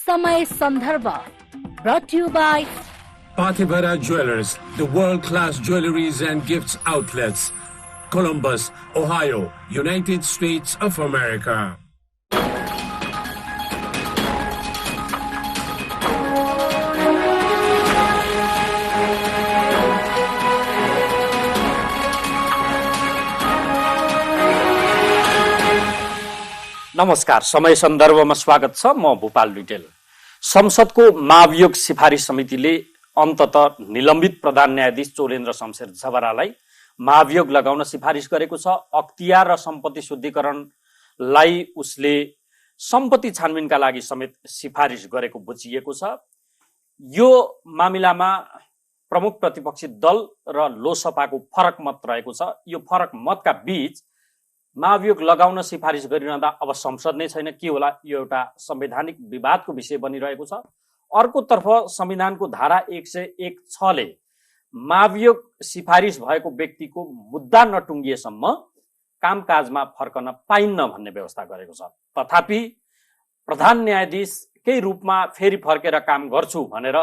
समय सन्दर्भ brought to you by Pathivara Jewelers, the world-class jewelries and gifts outlets. Columbus, Ohio, United States of America. नमस्कार, समय सन्दर्भमा स्वागत छ। म भूपाल लुइटेल। संसदको महाभियोग सिफारिस समितिले अन्ततः निलम्बित प्रधान न्यायाधीश चोलेन्द्र शमशेर जबरालाई महाभियोग लगाउन सिफारिस गरेको छ। अख्तियार र सम्पत्ति शुद्धिकरणलाई उसले सम्पत्ति छानबिनका लागि समेत सिफारिस गरेको बुझिएको छ। यो मामिलामा प्रमुख प्रतिपक्षी दल र लोकसभाको फरक मत रहेको छ। यो फरक मतका बीच महाभियोग लगाउन सिफारिस गरिरहँदा अब संसद नै छैन, के होला, यो एउटा संवैधानिक विवादको विषय बनिरहेको छ। अर्कोतर्फ संविधानको धारा 101(6) ले महाभियोग सिफारिस भएको व्यक्तिको मुद्दा नटुङ्गिएसम्म कामकाजमा फर्कन पाइन्न भन्ने व्यवस्था गरेको छ। तथापि प्रधान न्यायाधीशकै रूपमा फेरि फर्केर काम गर्छु भनेर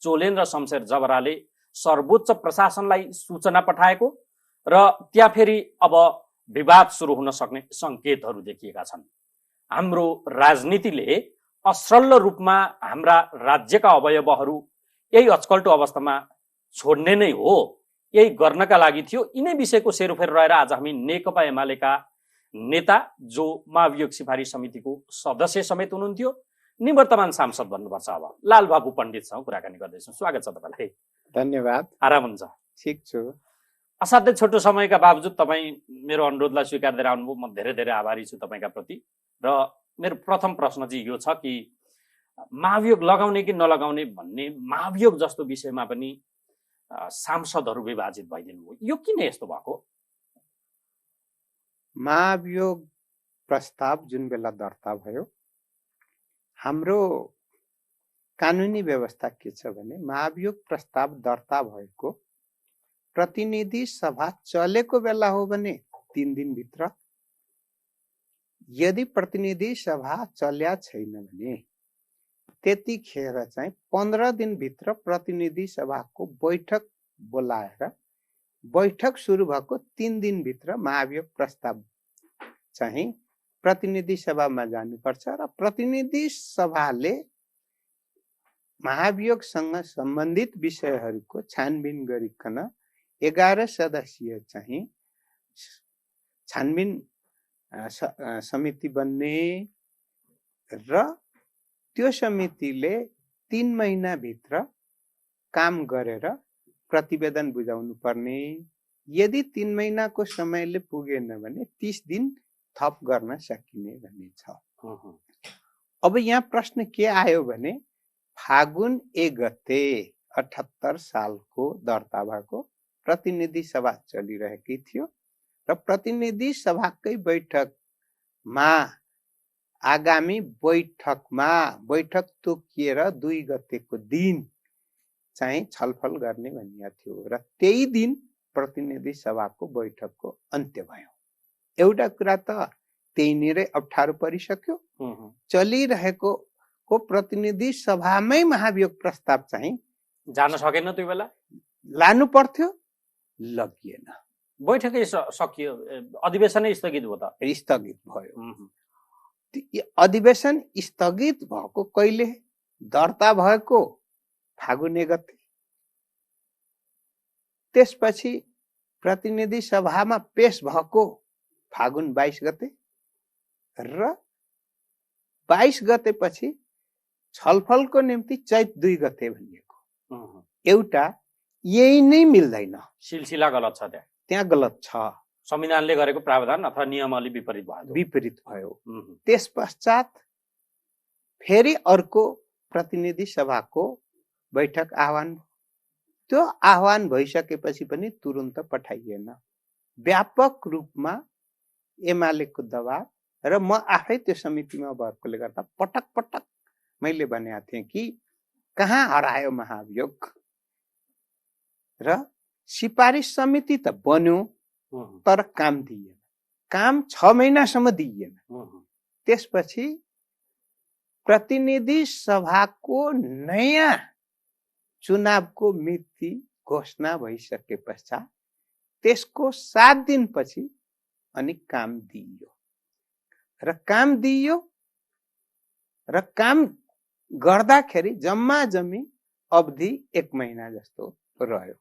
चोलेन्द्र शमशेर जबराले सर्वोच्च प्रशासनलाई सूचना पठाएको र त्यहाँ फेरि अब विवाद सुरु हुन सक्ने संकेतहरू देखिएका छन्। हाम्रो राजनीतिले असरल रूपमा हाम्रा राज्यका अवयवहरू यही अचकल्टो अवस्थामा छोड्ने नै हो, यही गर्नका लागि थियो। यिनै विषयको सेरोफेर रहेर आज हामी नेकपा एमालेका नेता जो महाभियोग सिफारिस समितिको सदस्य समेत हुनुहुन्थ्यो, निवर्तमान सांसद भन्नुपर्छ, अब लालबाबु पण्डितसँग कुराकानी गर्दैछौँ। स्वागत छ तपाईँलाई। धन्यवाद। आराम हुन्छ? ठिक छु। असाध्यै छोटो समयका बावजुद तपाईँ मेरो अनुरोधलाई स्वीकार गरेर आउनुभयो। म धेरै धेरै आभारी छु तपाईँका प्रति। र मेरो प्रथम प्रश्न चाहिँ यो छ कि महाभियोग लगाउने कि नलगाउने भन्ने, महाभियोग जस्तो विषयमा पनि सांसदहरू विभाजित भइदिनु भयो, यो किन यस्तो भएको? महाभियोग प्रस्ताव जुन बेला दर्ता भयो, हाम्रो कानुनी व्यवस्था के छ भने महाभियोग प्रस्ताव दर्ता भएको प्रतिनिधि सभा चलेको बेला हो भने 3 दिनभित्र, यदि प्रतिनिधि सभा चल्या छैन भने त्यतिखेर चाहिँ 15 दिनभित्र प्रतिनिधि सभाको बैठक बोलाएर बैठक सुरु भएको 3 दिनभित्र महाभियोग प्रस्ताव चाहिँ प्रतिनिधि सभामा जानुपर्छ र प्रतिनिधि सभाले महाभियोगसँग सम्बन्धित विषयहरूको छानबिन गरिकन 11 सदस्यीय चाहिँ छानबिन समिति बन्ने र त्यो समितिले 3 महिनाभित्र काम गरेर प्रतिवेदन बुझाउनु पर्ने। यदि 3 महिनाको समयले पुगेन भने 30 दिन थप गर्न सकिने भन्ने छ। अब यहाँ प्रश्न के आयो भने फागुन 1 गते 78 सालको दर्ता भएको प्रतिनिधि सभा चलिरहेकी थियो र प्रतिनिधि सभाकै बैठकमा आगामी बैठक तोकिएर 2 गतेको दिन चाहिँ छलफल गर्ने भनिएको थियो र त्यही दिन प्रतिनिधि सभाको बैठकको अन्त्य भयो। एउटा कुरा त त्यहीँनिरै अप्ठ्यारो परिसक्यो। चलिरहेको प्रतिनिधि सभामै महाभियोग प्रस्ताव चाहिँ जान सकेन, त्यो बेला लानु पर्थ्यो, लगिएन। बैठकै सकियो, अधिवेशनै स्थगित भयो। त स्थगित भयो। अधिवेशन स्थगित भएको कहिले? दर्ता भएको फागुन 1 गते। त्यसपछि प्रतिनिधि सभामा पेश भएको फागुन 22 गते र 22 गते पछि छलफलको निम्ति चैत 2 गते भनिएको। एउटा यही नै मिल्दैन, सिलसिला गलत छ, त्यहाँ गलत छ। संविधानले गरेको प्रावधान अथवा नियमावली विपरीत भयो। त्यस पश्चात फेरि अर्को प्रतिनिधि सभाको बैठक आह्वान, त्यो आह्वान भइसकेपछि पनि तुरुन्त पठाइएन। व्यापक रूपमा एमालेको दबाव र म आफै त्यो समितिमा भएकोले गर्दा पटक पटक मैले भनेको थिएँ कि कहाँ हरायो महाभियोग र सिफारिस समिति त बन्यो तर काम दिएन। काम 6 महिनासम्म दिइएन। त्यसपछि प्रतिनिधि सभाको नयाँ चुनावको मिति घोषणा भइसके पश्चात त्यसको 7 दिनपछि अनि काम दिइयो र काम गर्दाखेरि जम्मा जम्मी अवधि 1 महिना जस्तो रह्यो।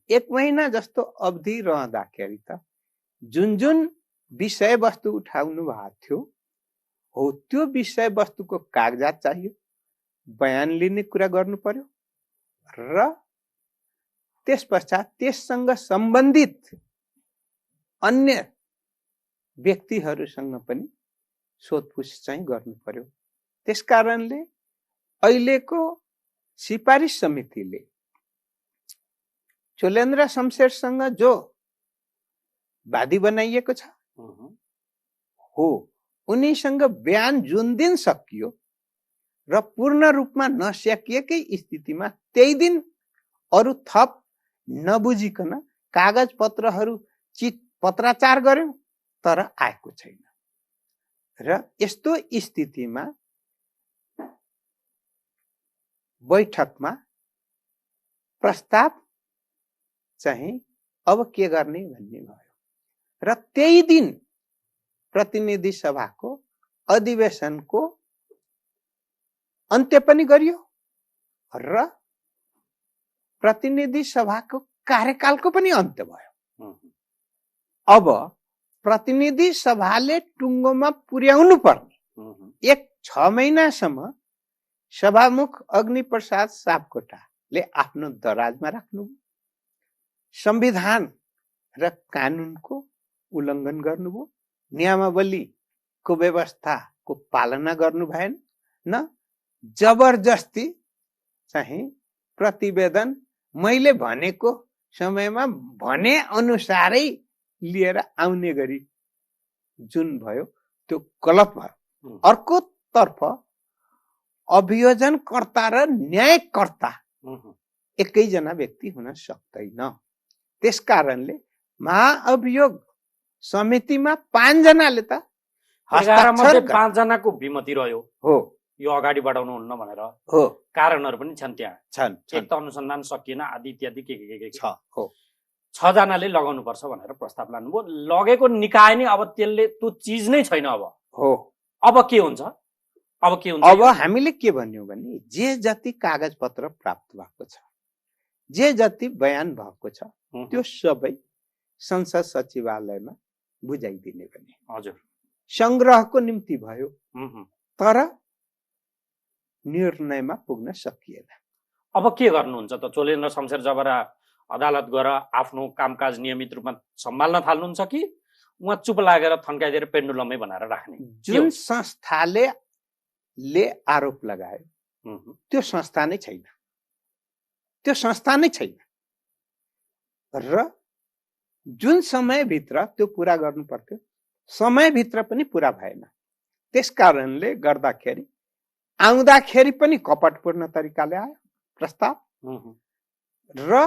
1 महिना जस्तो अवधि रहँदाखेरि त जुन विषयवस्तु उठाउनु भएको थियो हो त्यो विषयवस्तुको कागजात चाहियो, बयान लिने कुरा गर्नु पर्यो र त्यस पश्चात त्यससँग सम्बन्धित अन्य व्यक्तिहरूसँग पनि सोधपुछ चाहिँ गर्नु पर्यो। त्यसकारणले अहिलेको सिफारिस समितिले चोलेन्द्र शमशेरसँग जो वादी बनाइएको छ हो उनीसँग बयान जुन दिन सकियो र पूर्ण रूपमा नसकिएकै स्थितिमा त्यही दिन अरु थप नबुझिकन कागज पत्रहरू पत्राचार गर्यो तर आएको छैन र यस्तो स्थितिमा बैठकमा प्रस्ताव चाहिँ अब के गर्ने भन्ने भयो र त्यही दिन प्रतिनिधि सभाको अधिवेशनको अन्त्य पनि गरियो र प्रतिनिधि सभाको कार्यकालको पनि अन्त्य भयो। अब प्रतिनिधि सभाले टुङ्गोमा पुर्याउनु पर्ने 6 महिनासम्म सभामुख अग्निप्रसाद सापकोटाले आफ्नो दराजमा राख्नु, संविधान र कानुनको उल्लङ्घन गर्नुभयो, नियमावलीको व्यवस्थाको पालना गर्नु भएन न जबरजस्ती चाहिँ प्रतिवेदन मैले भनेको समयमा भने अनुसारै लिएर आउने गरी जुन भयो त्यो गलत भयो। अर्कोतर्फ अभियोजनकर्ता र न्यायकर्ता एकैजना व्यक्ति हुन सक्दैन। त्यसकारणले महाअभियोग समितिमा 5 जनाले त 11 मध्ये 5 जनाको विमति रह्यो हो, यो अगाडि बढाउनु हुन्न भनेर हो, कारणहरू पनि छन् त्यहाँ छन्। एक त अनुसन्धान सकिएन आदि इत्यादि के छ हो। 6 जनाले लगाउनु पर्छ भनेर प्रस्ताव लानुभयो, लगेको निकाय नै अब त्यसले त्यो चीज नै छैन। अब हो, अब के हुन्छ? अब हामीले के भन्यौं भने जे जति कागज पत्र प्राप्त भएको छ, जे जति बयान भएको छ त्यो सबै संसद सचिवालयमा बुझाइदिने भने हजुर संग्रहको निम्ति भयो तर निर्णयमा पुग्न सकिएन। अब के गर्नुहुन्छ त? चोलेन्द्र शमशेर जबरा अदालत गएर आफ्नो कामकाज नियमित रूपमा सम्हाल्न थाल्नुहुन्छ कि उहाँ चुप लागेर थन्काइदिएर पेन्डुलमै बनाएर राख्ने? जुन संस्थाले आरोप लगायो त्यो संस्था नै छैन, त्यो संस्था नै छैन र जुन समयभित्र त्यो पूरा गर्नु पर्थ्यो समयभित्र पनि पूरा भएन। त्यसकारणले गर्दाखेरि आउँदाखेरि पनि कपटपूर्ण तरिकाले आयो प्रस्ताव र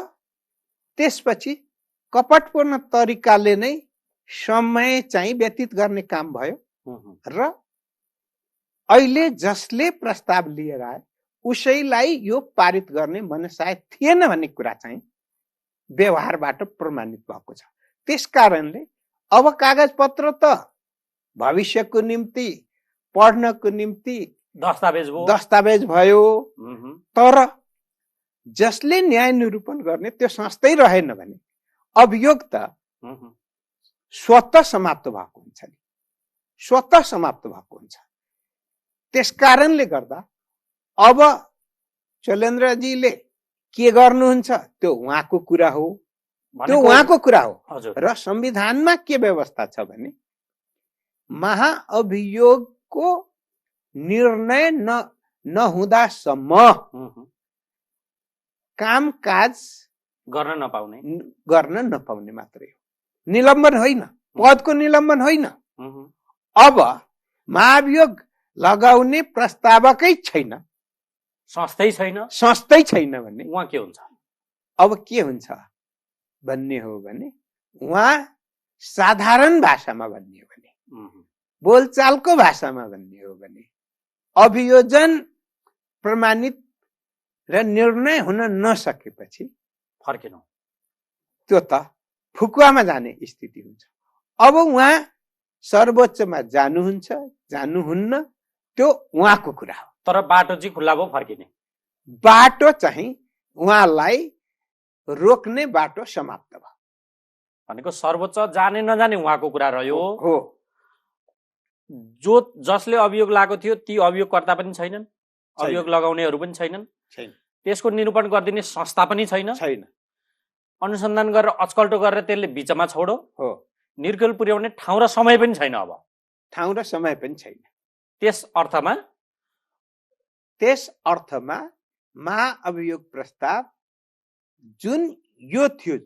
त्यसपछि कपटपूर्ण तरिकाले नै समय चाहिँ व्यतीत गर्ने काम भयो र अहिले जसले प्रस्ताव लिएर आए उसैलाई यो पारित गर्ने मनसाय थिएन भन्ने कुरा चाहिँ व्यवहारबाट प्रमाणित भएको छ। त्यसकारणले अब कागज पत्र त भविष्यको निम्ति पढ्नको निम्ति दस्तावेज भयो तर जसले न्याय निरूपण गर्ने त्यो संस्थै रहेन भने अभियोग त स्वतः समाप्त भएको हुन्छ नि, स्वतः समाप्त भएको हुन्छ। त्यसकारणले गर्दा अब चोलेन्द्रजीले के गर्नुहुन्छ त्यो उहाँको कुरा हो, त्यो उहाँको कुरा हो र संविधानमा के व्यवस्था छ भने महाअभियोगको निर्णय नहुँदासम्म कामकाज गर्न नपाउने मात्रै हो, निलम्बन होइन, पदको निलम्बन होइन। अब महाअभियोग लगाउने प्रस्तावकै छैन, संस्थै छैन भने उहाँ के हुन्छ? अब के हुन्छ भन्ने हो भने उहाँ साधारण भाषामा भन्ने हो भने बोलचालको भाषामा भन्ने हो भने अभियोजन प्रमाणित र निर्णय हुन नसकेपछि फर्किनु त्यो त फुकुवामा जाने स्थिति हुन्छ। अब उहाँ सर्वोच्चमा जानुहुन्छ जानुहुन्न त्यो उहाँको कुरा हो। तर बाटो चाहिँ खुल्ला भयो फर्किने। बाटो चाहिँ उहाँलाई रोक्ने बाटो समाप्त भयो भनेको सर्वोच्च जाने नजाने उहाँको कुरा रह्यो हो। जसले अभियोग लागेको थियो ती अभियोगकर्ता पनि छैनन्, अभियोग लगाउनेहरू पनि छैनन्, त्यसको निरूपण गरिदिने संस्था पनि छैन। अनुसन्धान गरेर अचकल्टो गरेर त्यसले बिचमा छोडो हो। निर्केल पुर्याउने ठाउँ र समय पनि छैन। अब ठाउँ र समय पनि छैन। त्यस अर्थमा महाअभियोग प्रस्ताव जुन यो थियो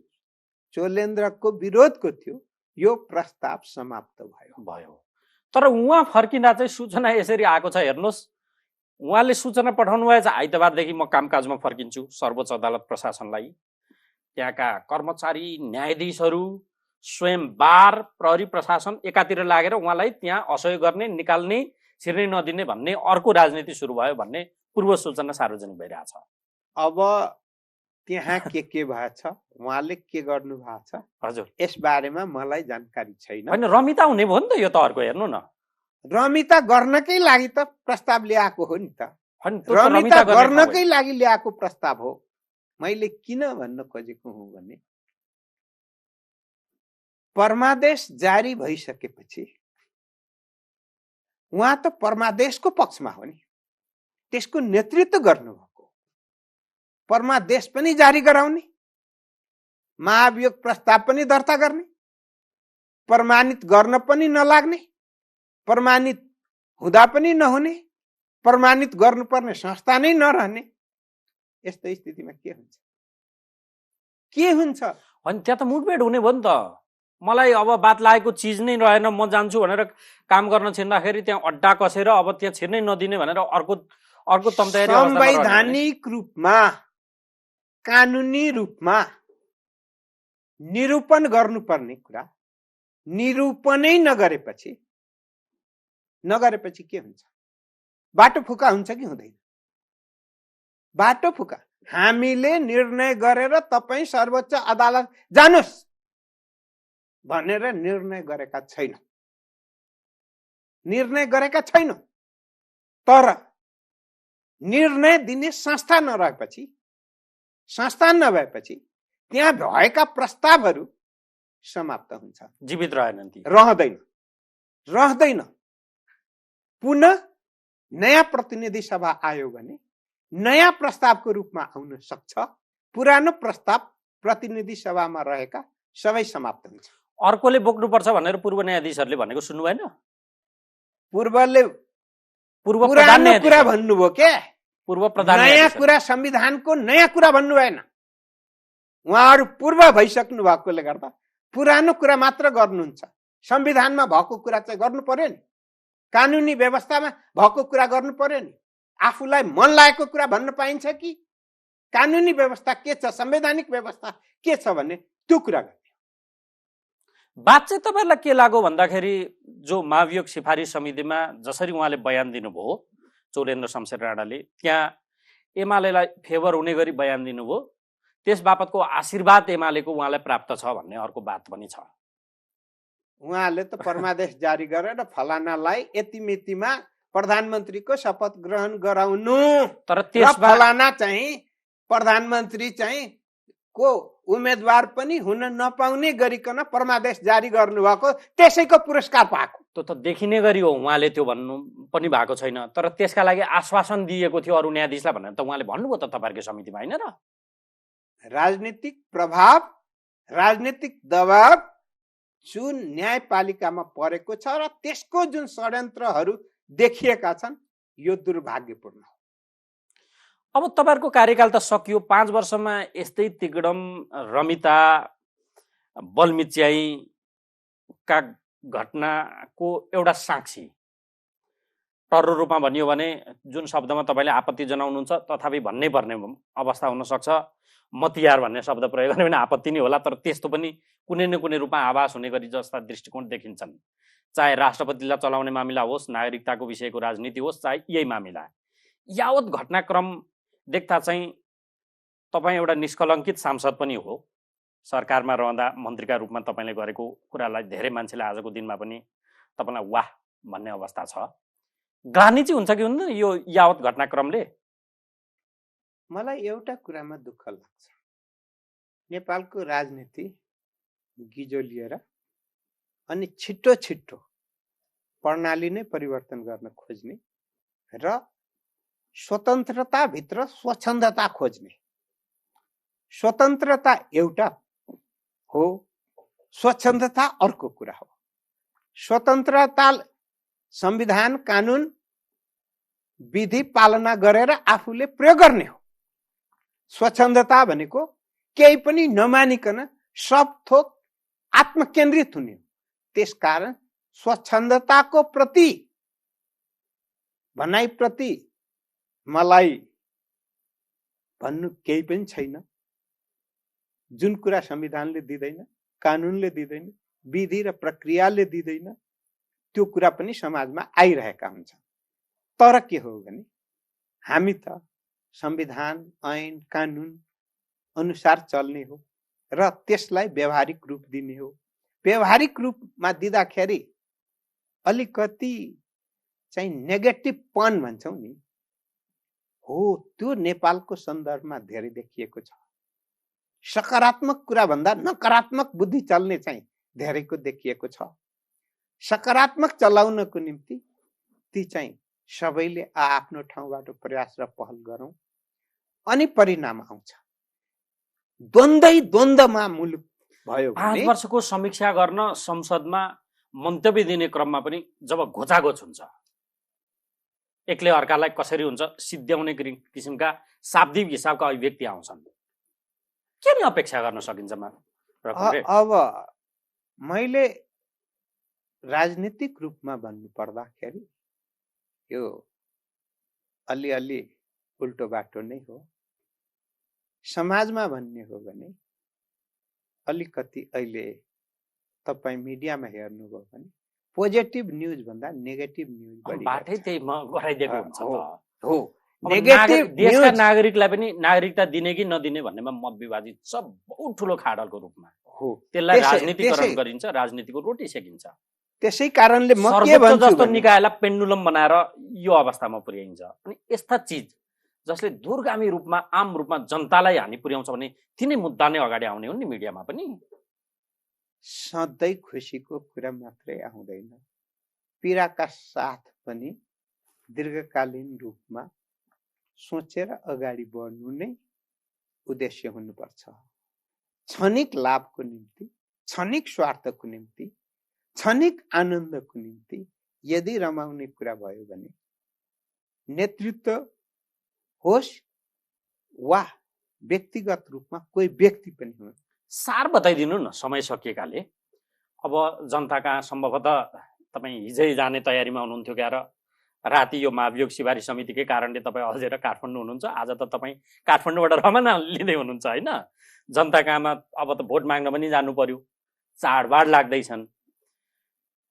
चोलेन्द्रको विरोधको थियो यो प्रस्ताव समाप्त भयो। तर उहाँ फर्किँदा चाहिँ सूचना यसरी आएको छ। हेर्नुहोस्, उहाँले सूचना पठाउनु भएछ आइतबारदेखि म कामकाजमा फर्किन्छु सर्वोच्च अदालत प्रशासनलाई। त्यहाँका कर्मचारी, न्यायाधीशहरू, स्वयं बार, प्रहरी प्रशासन एकातिर लागेर उहाँलाई त्यहाँ असहयोग गर्ने, निकाल्ने, छिर्नै नदिने भन्ने अर्को राजनीति सुरु भयो भन्ने पूर्व सूचना सार्वजनिक भइरहेछ। अब त्यहाँ के भएछ, उहाँले के गर्नु भएको छ हजुर यस बारेमा मलाई जानकारी छैन। होइन, रमिता हुने भयो नि त यो त अर्को। हेर्नु न, रमिता गर्नकै लागि त प्रस्ताव ल्याएको हो नि त। रमिता रमिता गर्नकै लागि ल्याएको प्रस्ताव हो। मैले किन भन्न खोजेको हुँ भने परमादेश जारी भइसकेपछि उहाँ त परमादेशको पक्षमा हो नि, त्यसको नेतृत्व गर्नुभएको। परमादेश पनि जारी गराउने, महाभियोग प्रस्ताव पनि दर्ता गर्ने, प्रमाणित गर्न पनि नलाग्ने, प्रमाणित हुँदा पनि नहुने, प्रमाणित गर्नुपर्ने संस्था नै नरहने, यस्तो स्थितिमा के हुन्छ? अनि त्यहाँ त मुठभेड हुने भयो नि त। मलाई अब बात लागेको चिज नै रहेन, म जान्छु भनेर काम गर्न छिर्दाखेरि त्यहाँ अड्डा कसेर अब त्यहाँ छिर्नै नदिने भनेर अर्को तम्तयारी संवैधानिक रूपमा, कानुनी रूपमा निरूपण गर्नुपर्ने कुरा निरूपणै नगरेपछि के हुन्छ? बाटो फुका हुन्छ कि हुँदैन? बाटो फुका। हामीले निर्णय गरेर तपाईं सर्वोच्च अदालत जानुस् भनेर निर्णय गरेका छैन। तर निर्णय दिने संस्था नभएपछि त्यहाँ भएका प्रस्तावहरू समाप्त हुन्छ, जीवित रहेनन्, ती रहँदैन। पुनः नयाँ प्रतिनिधि सभा आयो भने नयाँ प्रस्तावको रूपमा आउन सक्छ। पुरानो प्रस्ताव प्रतिनिधि सभामा रहेका सबै समाप्त हुन्छ। अर्कोले बोक्नुपर्छ भनेर पूर्व न्यायाधीशहरूले भनेको सुन्नु भएन? पुरानो कुरा भन्नुभयो के? पूर्व प्रधान नयाँ कुरा, संविधानको नयाँ कुरा भन्नु भएन। उहाँहरू पूर्व भइसक्नु भएकोले गर्दा पुरानो कुरा मात्र गर्नुहुन्छ। संविधानमा भएको कुरा चाहिँ गर्नु पर्यो नि, कानुनी व्यवस्थामा भएको कुरा गर्नु पर्यो नि। आफूलाई मन लागेको कुरा भन्न पाइन्छ कि? कानुनी व्यवस्था के छ, संवैधानिक व्यवस्था के छ भने त्यो कुरा गर्ने। बात चाहिँ तपाईँलाई के लाग्यो भन्दाखेरि जो महाभियोग सिफारिस समितिमा जसरी उहाँले बयान दिनुभयो चौलेन्द्र शमशेर राणाले, त्यहाँ एमालेलाई फेभर हुने गरी बयान दिनुभयो, त्यस बापतको आशीर्वाद एमालेको उहाँलाई प्राप्त छ भन्ने अर्को बात पनि छ। उहाँले त परमादेश जारी गरेर फलानालाई यति मितिमा प्रधानमन्त्रीको शपथ ग्रहण गराउनु, तर त्यसमा फलाना चाहिँ प्रधानमन्त्री चाहिँ को उम्मेदवार पनि हुन नपाउने गरिकन परमादेश जारी गर्नुभएको, त्यसैको पुरस्कार पाएको। त्यो त देखिने गरी हो, उहाँले त्यो भन्नु पनि भएको छैन। तर त्यसका लागि आश्वासन दिएको थियो अरू न्यायाधीशलाई भनेर त उहाँले भन्नुभयो त तपाईँहरूको समितिमा, होइन र? राजनीतिक प्रभाव, राजनीतिक दबाव जुन न्यायपालिकामा परेको छ र त्यसको जुन षड्यन्त्रहरू देखिएका छन्, यो दुर्भाग्यपूर्ण हो। अब तपाईँहरूको कार्यकाल त सकियो, 5 वर्षमा यस्तै तिगडम, रमिता, बलमिच्याईका घटनाको एउटा साक्षी टर्रो रूपमा भनियो भने जुन शब्दमा तपाईँले आपत्ति जनाउनुहुन्छ तथापि भन्नै पर्ने अवस्था हुन सक्छ। मतियार भन्ने शब्द प्रयोग गर्ने पनि आपत्ति नै होला, तर त्यस्तो पनि कुनै न कुनै रूपमा आभास हुने गरी जस्ता दृष्टिकोण देखिन्छन्। चाहे राष्ट्रपतिलाई चलाउने मामिला होस्, नागरिकताको विषयको राजनीति होस्, चाहे यही मामिला, यावत घटनाक्रम देख्दा चाहिँ तपाईँ एउटा निष्कलङ्कित सांसद पनि हो। सरकारमा रहँदा मन्त्रीका रूपमा तपाईँले गरेको कुरालाई धेरै मान्छेले आजको दिनमा पनि तपाईँलाई वाह भन्ने अवस्था छ। ग्लानि चाहिँ हुन्छ कि हुन्न यो यावत घटनाक्रमले? मलाई एउटा कुरामा दुःख लाग्छ, नेपालको राजनीति गिजोलिएर अनि छिट्टो छिट्टो प्रणाली नै परिवर्तन गर्न खोज्ने र स्वतन्त्रताभित्र स्वच्छन्दता खोज्ने। स्वतन्त्रता एउटा हो, स्वच्छन्दता अर्को कुरा हो। स्वतन्त्रता संविधान कानुन विधि पालना गरेर आफूले प्रयोग गर्ने हो। स्वच्छन्दता भनेको केही पनि नमानिकन सब थोक आत्मकेन्द्रित हुने हो। त्यसकारण स्वच्छन्दताको प्रति भनाइप्रति मलाई भन्नु केही पनि छैन। जुन कुरा संविधानले दिँदैन, कानुनले दिँदैन, विधि र प्रक्रियाले दिँदैन, त्यो कुरा पनि समाजमा आइरहेका हुन्छन्। तर के हो भने हामी त संविधान ऐन कानुन अनुसार चल्ने हो र त्यसलाई व्यवहारिक रूप दिने हो। व्यवहारिक रूपमा दिँदाखेरि अलिकति चाहिँ नेगेटिभ पन भन्छौँ नि, हो त्यो नेपालको सन्दर्भमा धेरै देखिएको छ। सकारात्मक कुरा भन्दा नकारात्मक बुद्धि चल्ने चाहिँ धेरैको देखिएको छ। सकारात्मक चलाउनको निम्ति ती चाहिँ सबैले आफ्नो ठाउँबाट प्रयास र पहल गरौँ, अनि परिणाम आउँछ। द्वन्द्वमा मुलुक भयो भने 5 वर्षको समीक्षा गर्न संसदमा मन्तव्य दिने क्रममा पनि जब घोचाघोच हुन्छ, एकले अर्कालाई कसरी हुन्छ सिद्ध्याउने किसिमका शाब्दिक हिसाबका अभिव्यक्ति आउँछन्, के नि अपेक्षा गर्न सकिन्छ? अब मैले राजनीतिक रूपमा भन्नु पर्दाखेरि यो अलिअलि उल्टो बाटो नै हो। समाजमा भन्ने हो भने अलिकति अहिले तपाईँ मिडियामा हेर्नुभयो भने पोजिटिभ न्युज भन्दा नेगेटिभ न्युज बढी बाटै त्यही गराइदिएको हुन्छ हो। नेगेटिभ देशका नागरिकलाई पनि नागरिकता दिने कि नदिने भन्नेमा मत विवादित छ, बहुत ठुलो खाडलको रूपमा हो। त्यसलाई राजनीतिकरण गरिन्छ, राजनीतिको रोटी सेकिन्छ। त्यसै कारणले म के भन्छु भन्छु जस्तो निकायलाई पेन्डुलम बनाएर यो अवस्थामा पुर्याइन्छ। अनि यस्ता चिज जसले दूरगामी रूपमा आम रूपमा जनतालाई हानि पुर्याउँछ भने तिनै मुद्दा नै अगाडि आउने हुन् नि मिडियामा पनि। सधैँ खुसीको कुरा मात्रै आउँदैन, पीडाका साथ पनि दीर्घकालीन रूपमा सोचेर अगाडि बढ्नु नै उद्देश्य हुनुपर्छ। क्षणिक लाभको निम्ति, क्षणिक स्वार्थको निम्ति, क्षणिक आनन्दको निम्ति यदि रमाउने कुरा भयो भने नेतृत्व होस् वा व्यक्तिगत रूपमा कोही व्यक्ति पनि हो। सार बताइदिनु न, समय सकिएकाले। अब जनता कहाँ सम्भवतः तपाईँ हिजै जाने तयारीमा हुनुहुन्थ्यो क्या र राति यो महाभियोग सिफारी समितिकै कारणले तपाईँ अझेर काठमाडौँ हुनुहुन्छ। आज त तपाईँ काठमाडौँबाट रमाना लिँदै हुनुहुन्छ होइन? जनता कहाँमा अब त भोट माग्न पनि जानु पर्यो, चाडबाड लाग्दैछन्।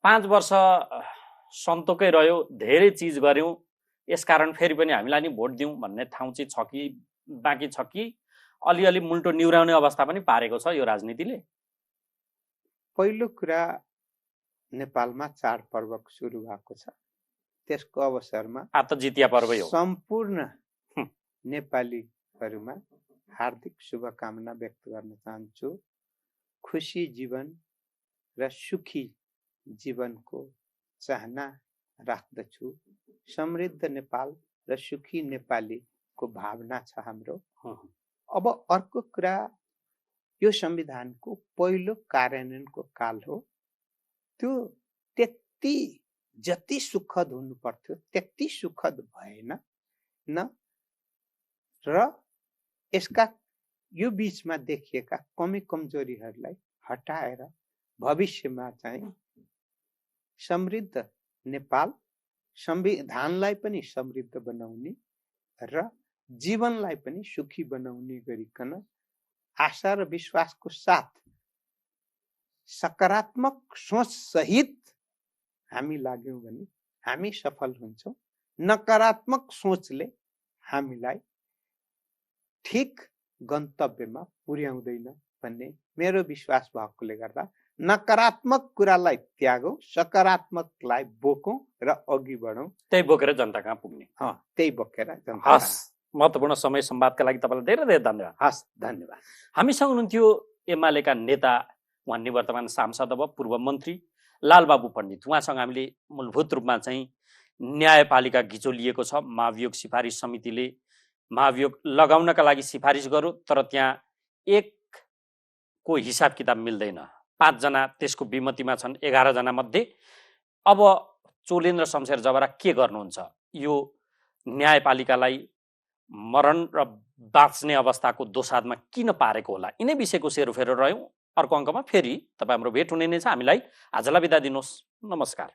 5 वर्ष सन्तोकै रह्यो, धेरै चिज गऱ्यौँ, यसकारण फेरि पनि हामीलाई नि भोट दिउँ भन्ने ठाउँ चाहिँ छ कि बाँकी छ कि अलिअलि मुल्टो निहुराउने अवस्था पनि पारेको छ यो राजनीतिले? पहिलो कुरा, नेपालमा चाडपर्व सुरु भएको छ। त्यसको अवसरमा आ त जितिया पर्वै हो। सम्पूर्ण नेपालीहरूमा हार्दिक शुभकामना व्यक्त गर्न चाहन्छु। खुसी जीवन र सुखी जीवनको चाहना राख्दछु। समृद्ध नेपाल र सुखी नेपालीको भावना छ हाम्रो। अब अर्को कुरा, यो संविधानको पहिलो कार्यान्वयनको काल हो। त्यो त्यति जति सुखद हुनु पर्थ्यो त्यति सुखद भएन न, र यसका यो बीचमा देखिएका कमी कमजोरीहरूलाई हटाएर भविष्यमा चाहिँ समृद्ध नेपाल, संविधानलाई पनि समृद्ध बनाउने र जीवनलाई पनि सुखी बनाउने गरिकन आशा र विश्वासको साथ सकारात्मक सोच सहित हामी लाग्यौँ भने हामी सफल हुन्छौँ। नकारात्मक सोचले हामीलाई ठिक गन्तव्यमा पुर्याउँदैन भन्ने मेरो विश्वास भएकोले गर्दा नकारात्मक कुरालाई त्यागौँ, सकारात्मकलाई बोकौँ र अघि बढौँ। त्यही बोकेर जनता कहाँ पुग्ने। त्यही बोकेर जनता। हस्, महत्त्वपूर्ण समय संवादका लागि तपाईँलाई धेरै धेरै धन्यवाद। हस्, धन्यवाद। हामीसँग हुनुहुन्थ्यो एमालेका नेता, उहाँ निवर्तमान सांसद अब पूर्व मन्त्री लालबाबु पण्डित। उहाँसँग हामीले मूलभूत रूपमा चाहिँ न्यायपालिका घिचोलिएको छ। महाभियोग सिफारिस समितिले महाभियोग लगाउनका लागि सिफारिस गर्यो, तर त्यहाँ एकको हिसाब किताब मिल्दैन। 5 जना त्यसको विमतिमा छन्, 11 जना मध्ये। अब चोलेन्द्र शमशेर जबरा के गर्नुहुन्छ? यो न्यायपालिकालाई मरण र बाँच्ने अवस्थाको दोसाधमा किन पारेको होला? यिनै विषयको सेरोफेरो रह्यौँ। अर्को अङ्कमा फेरि तपाईँ हाम्रो भेट हुने नै छ। हामीलाई आजलाई बिदा दिनुहोस्। नमस्कार।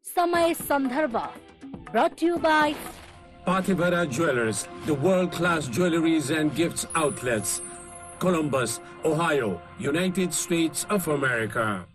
समय सन्दर्भ brought to you by Pathivara Jewelers, the world-class jewelries and gifts outlets. Columbus, Ohio, United States of America.